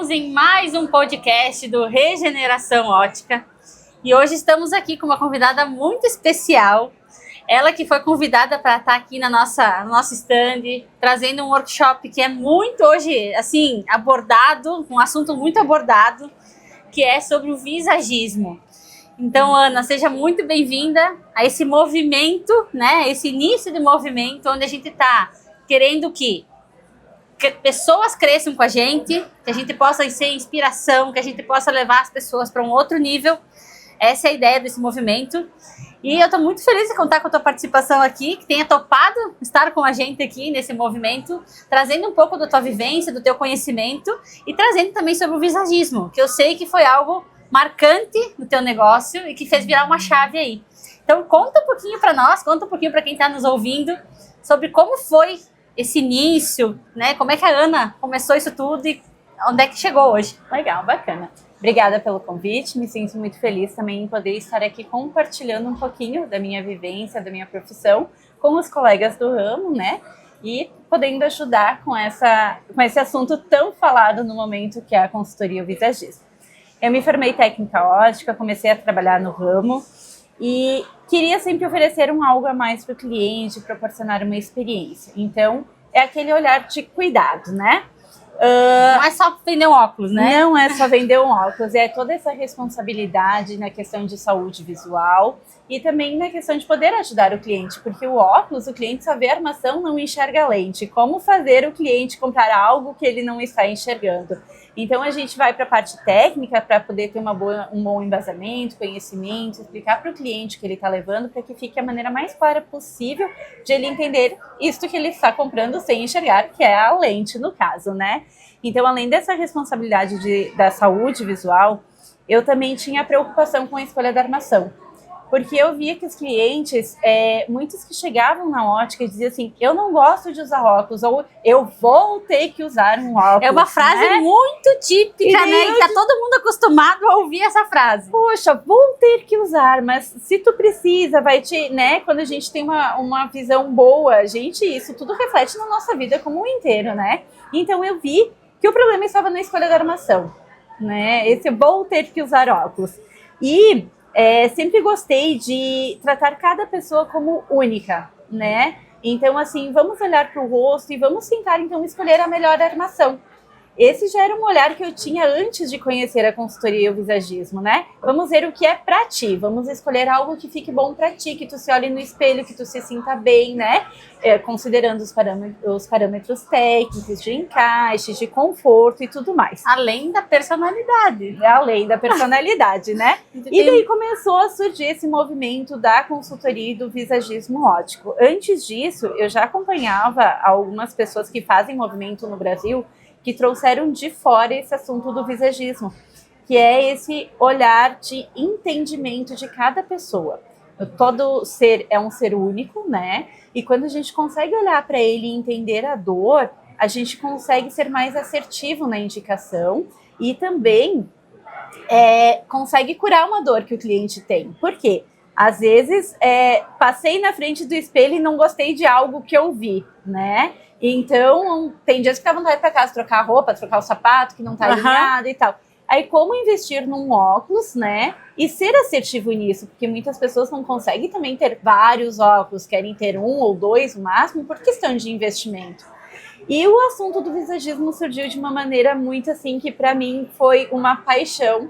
Estamos em mais um podcast do Regeneração Ótica e hoje estamos aqui com uma convidada muito especial. Ela que foi convidada para estar aqui no nosso stand, trazendo um workshop que é muito hoje, assim, abordado, um assunto muito abordado, que é sobre o visagismo. Então, Ana, seja muito bem-vinda a esse movimento, né? Esse início de movimento onde a gente está querendo que pessoas cresçam com a gente possa ser inspiração, que a gente possa levar as pessoas para um outro nível. Essa é a ideia desse movimento. E eu estou muito feliz de contar com a tua participação aqui, que tenha topado estar com a gente aqui nesse movimento, trazendo um pouco da tua vivência, do teu conhecimento e trazendo também sobre o visagismo, que eu sei que foi algo marcante no teu negócio e que fez virar uma chave aí. Então conta um pouquinho para nós, conta um pouquinho para quem está nos ouvindo sobre como foi esse início, né? Como é que a Ana começou isso tudo e onde é que chegou hoje? Legal, bacana. Obrigada pelo convite, me sinto muito feliz também em poder estar aqui compartilhando um pouquinho da minha vivência, da minha profissão com os colegas do ramo, né? E podendo ajudar com esse assunto tão falado no momento que é a consultoria visagista. Eu me formei técnica ótica, comecei a trabalhar no ramo e queria sempre oferecer algo a mais para o cliente, proporcionar uma experiência. Então, é aquele olhar de cuidado, né? Não é só vender um óculos, né? Não é só vender um óculos, é toda essa responsabilidade na questão de saúde visual e também na questão de poder ajudar o cliente, porque o óculos, o cliente só vê a armação, não enxerga a lente. Como fazer o cliente comprar algo que ele não está enxergando? Então a gente vai para a parte técnica para poder ter um bom embasamento, conhecimento, explicar para o cliente o que ele está levando para que fique a maneira mais clara possível de ele entender isto que ele está comprando sem enxergar, que é a lente no caso, né? Então, além dessa responsabilidade da saúde visual, eu também tinha preocupação com a escolha da armação. Porque eu via que os clientes, muitos que chegavam na ótica diziam assim, eu não gosto de usar óculos, ou eu vou ter que usar um óculos. É uma frase, né, muito típica, né? E tá todo mundo acostumado a ouvir essa frase. Poxa, vou ter que usar, mas se tu precisa, vai te, né? Quando a gente tem uma visão boa, isso tudo reflete na nossa vida como um inteiro, né? Então eu vi que o problema estava na escolha da armação, né? Esse vou ter que usar óculos. E sempre gostei de tratar cada pessoa como única, né? Então, assim, vamos olhar para o rosto e vamos tentar, então, escolher a melhor armação. Esse já era um olhar que eu tinha antes de conhecer a consultoria e o visagismo, né? Vamos ver o que é pra ti, vamos escolher algo que fique bom pra ti, que tu se olhe no espelho, que tu se sinta bem, né? Considerando os parâmetros técnicos, de encaixe, de conforto e tudo mais. Além da personalidade. Além da personalidade, né? E daí começou a surgir esse movimento da consultoria e do visagismo óptico. Antes disso, eu já acompanhava algumas pessoas que fazem movimento no Brasil, que trouxeram de fora esse assunto do visagismo, que é esse olhar de entendimento de cada pessoa. Todo ser é um ser único, né? E quando a gente consegue olhar para ele e entender a dor, a gente consegue ser mais assertivo na indicação e também consegue curar uma dor que o cliente tem. Por quê? Às vezes, passei na frente do espelho e não gostei de algo que eu vi, né? Então, tem dias que dá vontade para casa trocar a roupa, trocar o sapato que não tá alinhado e tal. Aí, como investir num óculos, né? E ser assertivo nisso, porque muitas pessoas não conseguem também ter vários óculos, querem ter um ou dois no máximo, por questão de investimento. E o assunto do visagismo surgiu de uma maneira muito assim, que para mim foi uma paixão,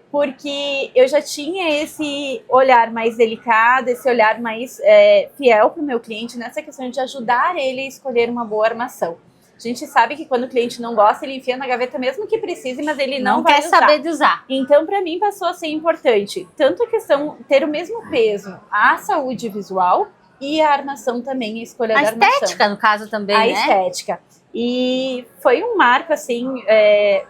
porque eu já tinha esse olhar mais delicado, esse olhar mais fiel para o meu cliente nessa questão de ajudar ele a escolher uma boa armação. A gente sabe que quando o cliente não gosta, ele enfia na gaveta mesmo que precise, mas ele não vai quer saber de usar. Então, para mim, passou a ser importante tanto a questão ter o mesmo peso, a saúde visual e a armação também, a escolha da armação. A estética, no caso, também, né? A estética. E foi um marco, assim,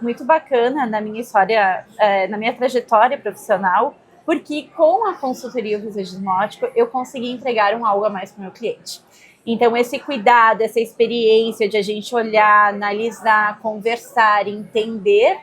muito bacana na minha história, na minha trajetória profissional, porque com a consultoria visagismo óptico, eu consegui entregar algo a mais para o meu cliente. Então, esse cuidado, essa experiência de a gente olhar, analisar, conversar, entender,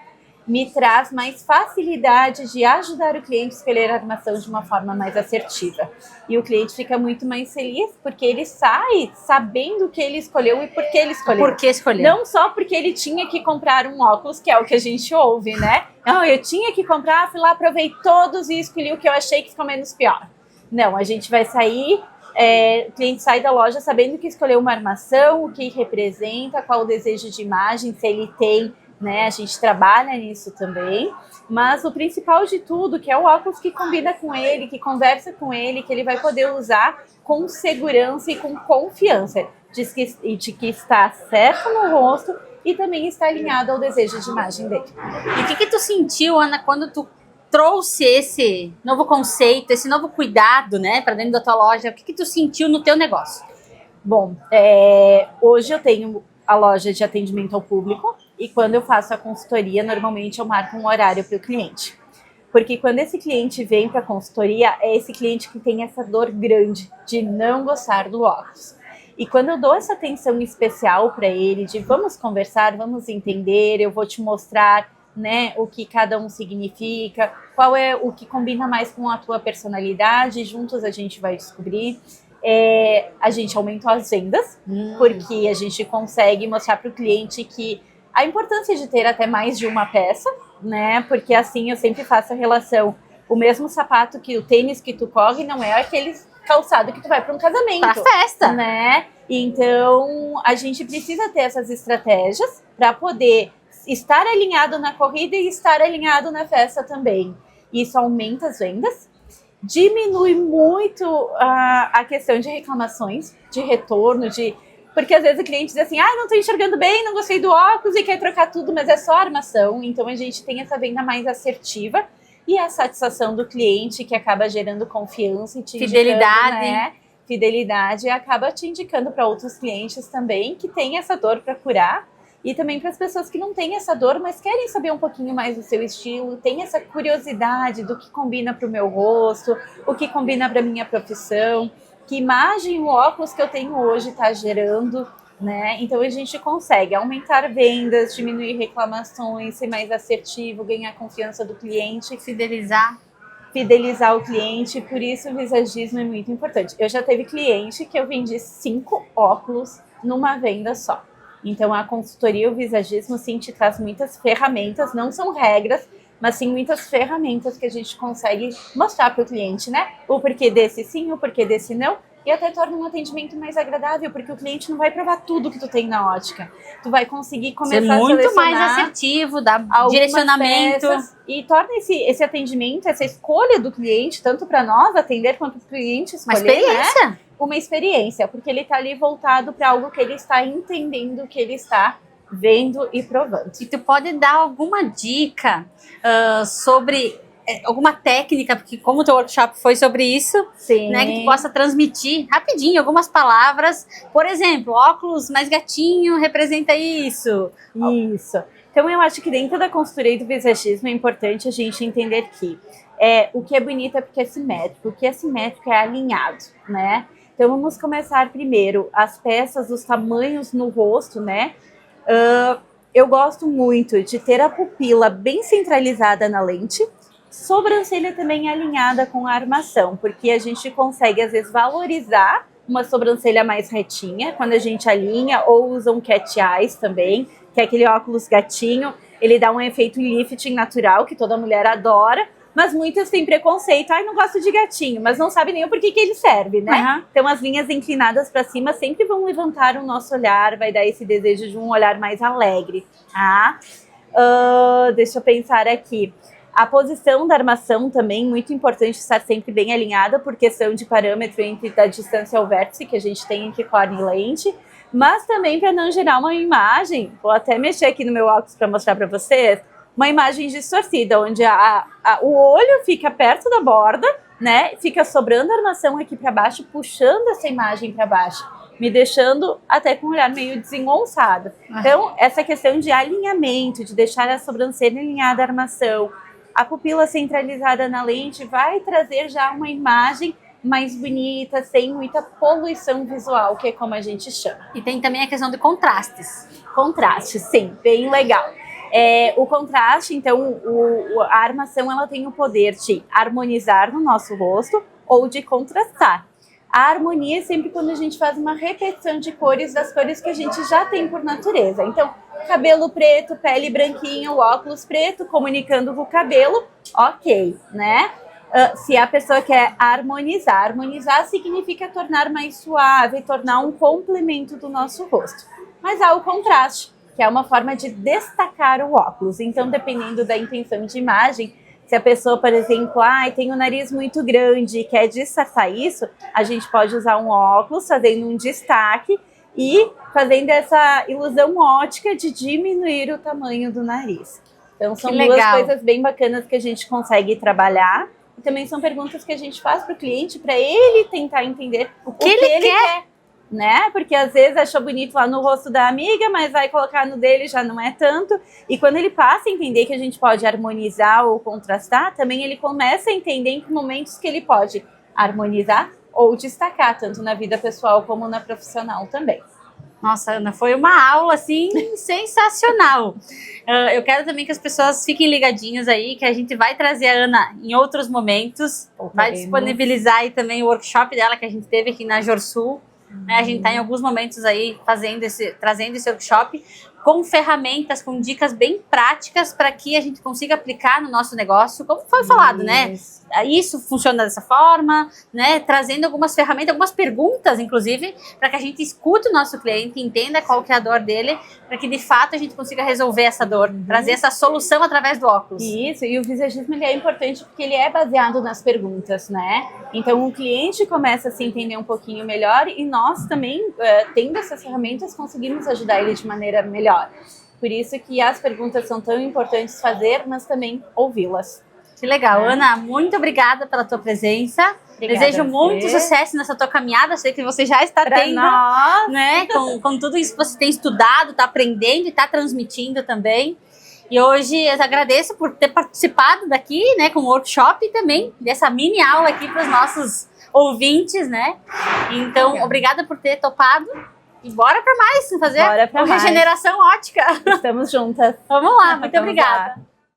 me traz mais facilidade de ajudar o cliente a escolher a armação de uma forma mais assertiva. E o cliente fica muito mais feliz porque ele sai sabendo o que ele escolheu e por que ele escolheu. Por que escolheu? Não só porque ele tinha que comprar um óculos, que é o que a gente ouve, né? Não, eu tinha que comprar, fui lá, provei todos e escolhi o que eu achei que ficou menos pior. Não, a gente vai sair, o cliente sai da loja sabendo que escolheu uma armação, o que representa, qual o desejo de imagem, se ele tem, né? A gente trabalha nisso também, mas o principal de tudo, que é o óculos que combina com ele, que conversa com ele, que ele vai poder usar com segurança e com confiança de que está certo no rosto e também está alinhado ao desejo de imagem dele. E o que tu sentiu, Ana, quando tu trouxe esse novo conceito, esse novo cuidado, né, para dentro da tua loja? O que tu sentiu no teu negócio? Bom, hoje eu tenho a loja de atendimento ao público e quando eu faço a consultoria, normalmente eu marco um horário para o cliente. Porque quando esse cliente vem para a consultoria, é esse cliente que tem essa dor grande de não gostar do óculos. E quando eu dou essa atenção especial para ele, de vamos conversar, vamos entender, eu vou te mostrar, né, o que cada um significa, qual é o que combina mais com a tua personalidade, juntos a gente vai descobrir. A gente aumentou as vendas, porque a gente consegue mostrar para o cliente que a importância de ter até mais de uma peça, né? Porque assim eu sempre faço a relação. O mesmo sapato que o tênis que tu corre não é aquele calçado que tu vai para um casamento. Pra festa. Né? Então a gente precisa ter essas estratégias para poder estar alinhado na corrida e estar alinhado na festa também. Isso aumenta as vendas. Diminui muito a questão de reclamações, de retorno, porque às vezes o cliente diz assim, não estou enxergando bem, não gostei do óculos e quer trocar tudo, mas é só armação. Então a gente tem essa venda mais assertiva e a satisfação do cliente que acaba gerando confiança e te fidelidade, né? Fidelidade, e acaba te indicando para outros clientes também que tem essa dor para curar. E também para as pessoas que não têm essa dor, mas querem saber um pouquinho mais do seu estilo, tem essa curiosidade do que combina para o meu rosto, o que combina para a minha profissão, que imagem o óculos que eu tenho hoje está gerando, né? Então a gente consegue aumentar vendas, diminuir reclamações, ser mais assertivo, ganhar a confiança do cliente, fidelizar o cliente, por isso o visagismo é muito importante. Eu já teve cliente que eu vendi 5 óculos numa venda só. Então, a consultoria, o visagismo, sim, te traz muitas ferramentas, não são regras, mas sim muitas ferramentas que a gente consegue mostrar para o cliente, né? O porquê desse sim, o porquê desse não, e até torna um atendimento mais agradável, porque o cliente não vai provar tudo que tu tem na ótica. Tu vai conseguir começar a muito mais assertivo, dar direcionamento. E torna esse atendimento, essa escolha do cliente, tanto para nós atender quanto para o cliente escolher, uma experiência. Né? Uma experiência, porque ele está ali voltado para algo que ele está entendendo, que ele está vendo e provando. E tu pode dar alguma dica sobre alguma técnica, porque como o teu workshop foi sobre isso, sim, né, que tu possa transmitir rapidinho algumas palavras. Por exemplo, óculos mais gatinho representa isso. Isso. Então eu acho que dentro da consultoria e do visagismo é importante a gente entender que o que é bonito é porque é simétrico, o que é simétrico é alinhado, né? Então vamos começar primeiro as peças, os tamanhos no rosto, né? Eu gosto muito de ter a pupila bem centralizada na lente, sobrancelha também alinhada com a armação, porque a gente consegue às vezes valorizar uma sobrancelha mais retinha quando a gente alinha, ou usa um cat eyes também, que é aquele óculos gatinho, ele dá um efeito lifting natural que toda mulher adora. Mas muitas têm preconceito, não gosto de gatinho, mas não sabem nem o porquê que ele serve, né? Uhum. Então as linhas inclinadas para cima sempre vão levantar o nosso olhar, vai dar esse desejo de um olhar mais alegre, tá? Deixa eu pensar aqui. A posição da armação também, muito importante estar sempre bem alinhada por questão de parâmetro entre a distância ao vértice que a gente tem entre córnea e lente, mas também para não gerar uma imagem, vou até mexer aqui no meu óculos para mostrar para vocês, uma imagem distorcida, onde o olho fica perto da borda, né? Fica sobrando a armação aqui para baixo, puxando essa imagem para baixo, me deixando até com um olhar meio desengonçado. Então, essa questão de alinhamento, de deixar a sobrancelha alinhada à armação, a pupila centralizada na lente, vai trazer já uma imagem mais bonita, sem muita poluição visual, que é como a gente chama. E tem também a questão de contrastes. Contraste, sim, bem legal. O contraste, então, a armação, ela tem o poder de harmonizar no nosso rosto ou de contrastar. A harmonia é sempre quando a gente faz uma repetição de cores das cores que a gente já tem por natureza. Então, cabelo preto, pele branquinha, o óculos preto, comunicando com o cabelo, ok, né? Se a pessoa quer harmonizar, harmonizar significa tornar mais suave, tornar um complemento do nosso rosto. Mas há o contraste, que é uma forma de destacar o óculos. Então, dependendo da intenção de imagem, se a pessoa, por exemplo, tem o nariz muito grande e quer disfarçar isso, a gente pode usar um óculos fazendo um destaque e fazendo essa ilusão ótica de diminuir o tamanho do nariz. Então, são duas coisas bem bacanas que a gente consegue trabalhar. E também são perguntas que a gente faz para o cliente, para ele tentar entender o que ele quer. Né? Porque às vezes achou bonito lá no rosto da amiga, mas vai colocar no dele já não é tanto. E quando ele passa a entender que a gente pode harmonizar ou contrastar, também ele começa a entender em que momentos que ele pode harmonizar ou destacar, tanto na vida pessoal como na profissional também. Nossa, Ana, foi uma aula, assim, sensacional. Eu quero também que as pessoas fiquem ligadinhas aí, que a gente vai trazer a Ana em outros momentos. Vai disponibilizar aí também o workshop dela que a gente teve aqui na Jorsul. A gente está em alguns momentos aí trazendo esse workshop com ferramentas, com dicas bem práticas para que a gente consiga aplicar no nosso negócio, como foi falado, né? Isso funciona dessa forma, né? Trazendo algumas ferramentas, algumas perguntas, inclusive, para que a gente escute o nosso cliente, entenda qual que é a dor dele, para que de fato a gente consiga resolver essa dor, trazer essa solução através do óculos. Isso, e o visagismo ele é importante porque ele é baseado nas perguntas, né? Então o cliente começa a se entender um pouquinho melhor e nós também, tendo essas ferramentas, conseguimos ajudar ele de maneira melhor. Por isso que as perguntas são tão importantes fazer, mas também ouvi-las. Que legal. Ana, muito obrigada pela tua presença. Obrigada. Desejo muito sucesso nessa tua caminhada. Sei que você já está tendo, né? Com tudo isso que você tem estudado, está aprendendo e está transmitindo também. E hoje eu agradeço por ter participado daqui, né, com o workshop e também dessa mini aula aqui para os nossos ouvintes, né? Então, obrigada por ter topado. E bora para mais, fazer regeneração ótica. Estamos juntas. Vamos lá, muito obrigada.